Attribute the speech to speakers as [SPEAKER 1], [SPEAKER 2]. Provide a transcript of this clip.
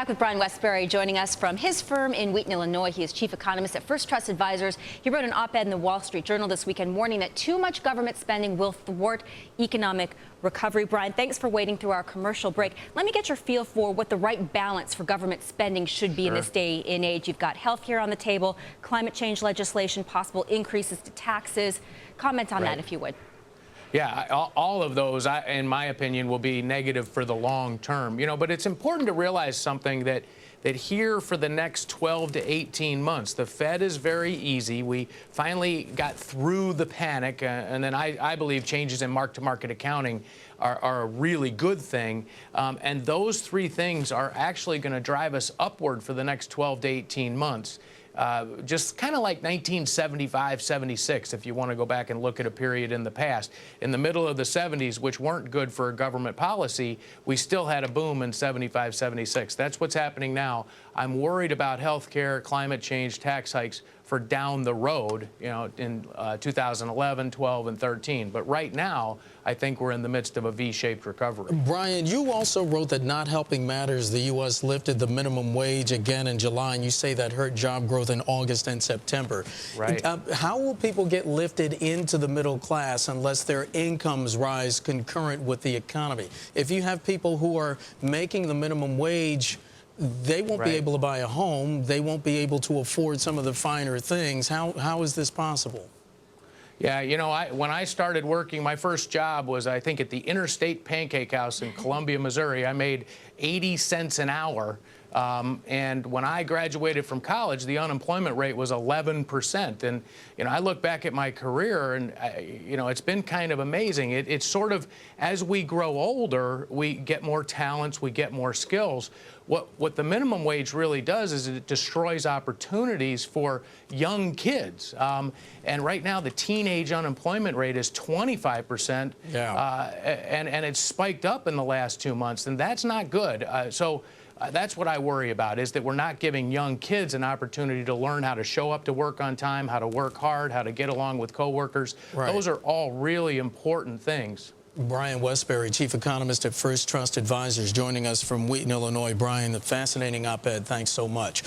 [SPEAKER 1] back with Brian Wesbury joining us from his firm in Wheaton, Illinois. He is chief economist at First Trust Advisors. He wrote an op-ed in the Wall Street Journal this weekend warning that too much government spending will thwart economic recovery. Brian, thanks for waiting through our commercial break. Let me get your feel for what the right balance for government spending should be in this day and age. You've got health care on the table, climate change legislation, possible increases to taxes. Comment on that if you would.
[SPEAKER 2] Yeah, all of those, in my opinion, will be negative for the long term. But it's important to realize something that here for the next 12 to 18 months, the Fed is very easy. We finally got through the panic, and then I believe changes in mark-to-market accounting are a really good thing. And those three things are actually going to drive us upward for the next 12 to 18 months. Just kind of like 1975, 76, if you want to go back and look at a period in the past. In the middle of the 70s, which weren't good for government policy, we still had a boom in 75, 76. That's what's happening now. I'm worried about health care, climate change, tax hikes for down the road, in 2011, 12, and 13. But right now, I think we're in the midst of a V-shaped recovery.
[SPEAKER 3] Brian, you also wrote that not helping matters. The U.S. lifted the minimum wage again in July, and you say that hurt job growth in August and September.
[SPEAKER 2] Right.
[SPEAKER 3] How will people get lifted into the middle class unless their incomes rise concurrent with the economy? If you have people who are making the minimum wage, they won't be able to buy a home. They won't be able to afford some of the finer things. How is this possible?
[SPEAKER 2] Yeah, when I started working, my first job was, I think, at the Interstate Pancake House in Columbia, Missouri. I made 80 cents an hour. And when I graduated from college, the unemployment rate was 11%. And, I look back at my career and, it's been kind of amazing. It's sort of, as we grow older, we get more talents, we get more skills. What the minimum wage really does is it destroys opportunities for young kids. And right now, the teenage unemployment rate is 25%. Yeah. And it's spiked up in the last 2 months, and that's not good. That's what I worry about, is that we're not giving young kids an opportunity to learn how to show up to work on time, how to work hard, how to get along with coworkers. Right. Those are all really important things.
[SPEAKER 3] Brian Wesbury, chief economist at First Trust Advisors, joining us from Wheaton, Illinois. Brian, the fascinating op-ed. Thanks so much.